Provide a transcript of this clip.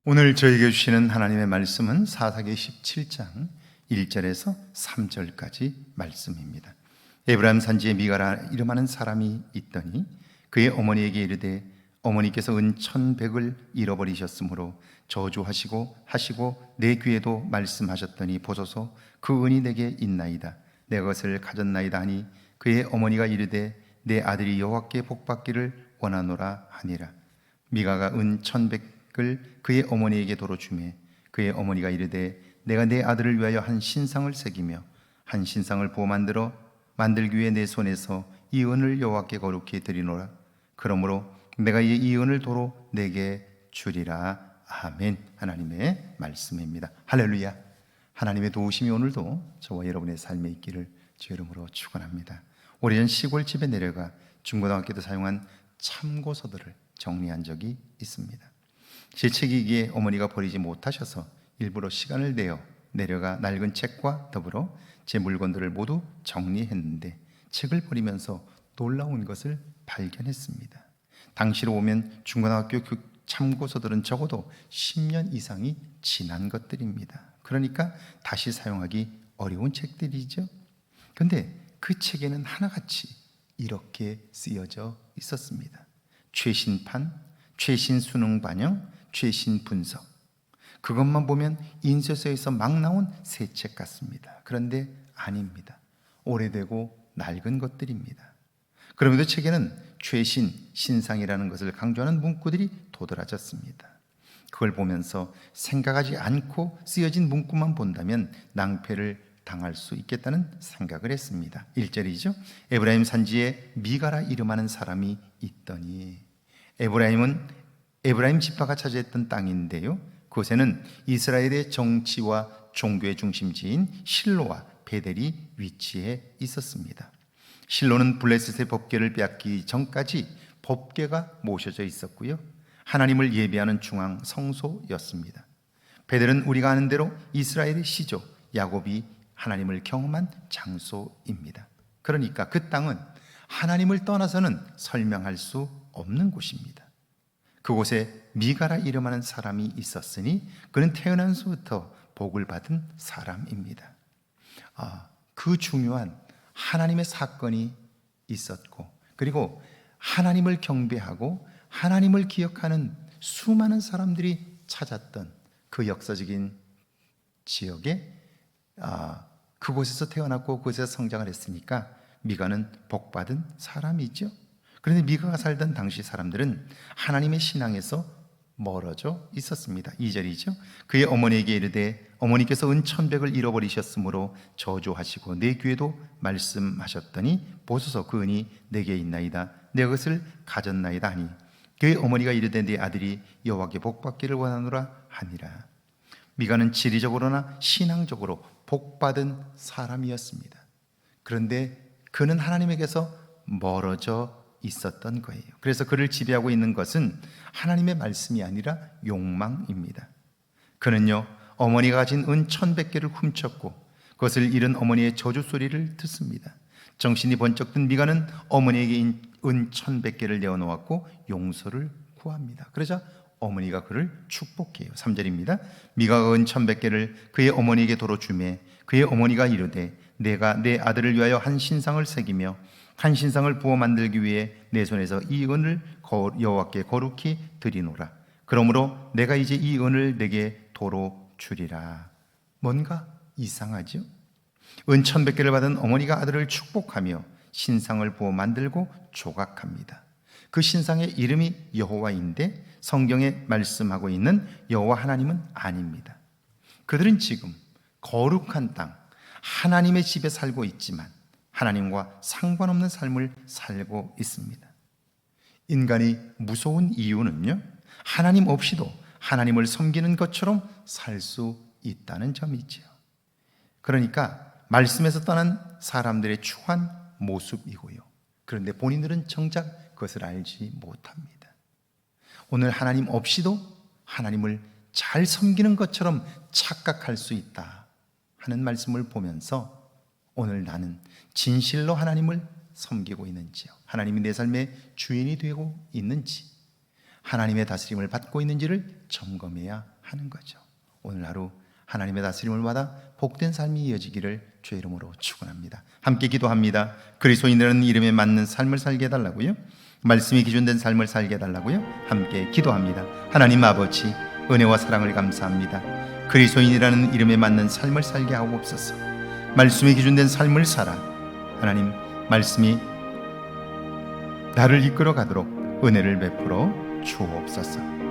오늘 저에게 주시는 하나님의 말씀은 사사기 17장 1절에서 3절까지 말씀입니다. 에브라임 산지에 미가라 이름하는 사람이 있더니 그의 어머니에게 이르되 어머니께서 은 1,100을 잃어버리셨으므로 저주하시고 내 귀에도 말씀하셨더니 보소서 그 은이 내게 있나이다. 내 것을 가졌나이다 하니 그의 어머니가 이르되 내 아들이 여호와께 복받기를 원하노라 하니라. 미가가 은 1,100을 그의 어머니에게 도로 주매 그의 어머니가 이르되 내가 내 아들을 위하여 한 신상을 새기며 한 신상을 부어 만들기 위해 내 손에서 이 은을 여호와께 거룩히 드리노라. 그러므로 내가 이 은을 도로 내게 주리라. 아멘. 하나님의 말씀입니다. 할렐루야. 하나님의 도우심이 오늘도 저와 여러분의 삶에 있기를 주 이름으로 축원합니다. 오래전 시골집에 내려가 중고등학교 때 사용한 참고서들을 정리한 적이 있습니다. 재채기기에 어머니가 버리지 못하셔서 일부러 시간을 내어 내려가 낡은 책과 더불어 제 물건들을 모두 정리했는데 책을 버리면서 놀라운 것을 발견했습니다. 당시로 오면 중고등학교 참고서들은 적어도 10년 이상이 지난 것들입니다. 그러니까 다시 사용하기 어려운 책들이죠. 그런데 그 책에는 하나같이 이렇게 쓰여져 있었습니다. 최신판, 최신 수능 반영, 최신 분석. 그것만 보면 인쇄소에서 막 나온 새 책 같습니다. 그런데 아닙니다. 오래되고 낡은 것들입니다. 그럼에도 책에는 최신, 신상이라는 것을 강조하는 문구들이 도드라졌습니다. 그걸 보면서 생각하지 않고 쓰여진 문구만 본다면 낭패를 당할 수 있겠다는 생각을 했습니다. 1절이죠. 에브라임 산지에 미가라 이름하는 사람이 있더니, 에브라임 지파가 차지했던 땅인데요, 그곳에는 이스라엘의 정치와 종교의 중심지인 실로와 베델이 위치해 있었습니다. 실로는 블레셋의 법궤를 빼앗기 전까지 법궤가 모셔져 있었고요, 하나님을 예배하는 중앙 성소였습니다. 베델은 우리가 아는 대로 이스라엘의 시조 야곱이 하나님을 경험한 장소입니다. 그러니까 그 땅은 하나님을 떠나서는 설명할 수 없는 곳입니다. 그곳에 미가라 이름하는 사람이 있었으니 그는 태어나서부터 복을 받은 사람입니다. 그 중요한 하나님의 사건이 있었고, 그리고 하나님을 경배하고 하나님을 기억하는 수많은 사람들이 찾았던 그 역사적인 지역에 그곳에서 태어났고 그곳에서 성장을 했으니까 미가는 복받은 사람이죠. 그런데 미가가 살던 당시 사람들은 하나님의 신앙에서 멀어져 있었습니다. 2절이죠. 그의 어머니에게 이르되 어머니께서 은 1,100을 잃어버리셨으므로 저주하시고 내 귀에도 말씀하셨더니 보소서 그 은이 내게 있나이다. 내 것을 가졌나이다 하니 그의 어머니가 이르되 내 아들이 여호와께 복받기를 원하노라 하니라. 미가는 지리적으로나 신앙적으로 복받은 사람이었습니다. 그런데 그는 하나님에게서 멀어져 있었던 거예요. 그래서 그를 지배하고 있는 것은 하나님의 말씀이 아니라 욕망입니다. 그는요, 어머니가 가진 은 1,100개를 훔쳤고 그것을 잃은 어머니의 저주 소리를 듣습니다. 정신이 번쩍 든 미가는 어머니에게 은 1,100개를 내어놓았고 용서를 구합니다. 그러자 어머니가 그를 축복해요. 3절입니다. 미가가 은 1,100개를 그의 어머니에게 도로 주매 그의 어머니가 이르되 내가 내 아들을 위하여 한 신상을 새기며 한 신상을 부어 만들기 위해 내 손에서 이 은을 여호와께 거룩히 드리노라. 그러므로 내가 이제 이 은을 내게 도로 주리라. 뭔가 이상하죠? 은 1,100개를 받은 어머니가 아들을 축복하며 신상을 부어 만들고 조각합니다. 그 신상의 이름이 여호와인데 성경에 말씀하고 있는 여호와 하나님은 아닙니다. 그들은 지금 거룩한 땅, 하나님의 집에 살고 있지만 하나님과 상관없는 삶을 살고 있습니다. 인간이 무서운 이유는요, 하나님 없이도 하나님을 섬기는 것처럼 살 수 있다는 점이죠. 그러니까 말씀에서 떠난 사람들의 추한 모습이고요, 그런데 본인들은 정작 그것을 알지 못합니다. 오늘 하나님 없이도 하나님을 잘 섬기는 것처럼 착각할 수 있다 하는 말씀을 보면서 오늘 나는 진실로 하나님을 섬기고 있는지요, 하나님이 내 삶의 주인이 되고 있는지, 하나님의 다스림을 받고 있는지를 점검해야 하는 거죠. 오늘 하루 하나님의 다스림을 받아 복된 삶이 이어지기를 주의 이름으로 축원합니다. 함께 기도합니다. 그리스도인이라는 이름에 맞는 삶을 살게 해달라고요. 말씀이 기준된 삶을 살게 해달라고요. 함께 기도합니다. 하나님 아버지, 은혜와 사랑을 감사합니다. 그리스도인이라는 이름에 맞는 삶을 살게 하옵소서. 말씀이 기준된 삶을 살아 하나님 말씀이 나를 이끌어 가도록 은혜를 베풀어 주옵소서.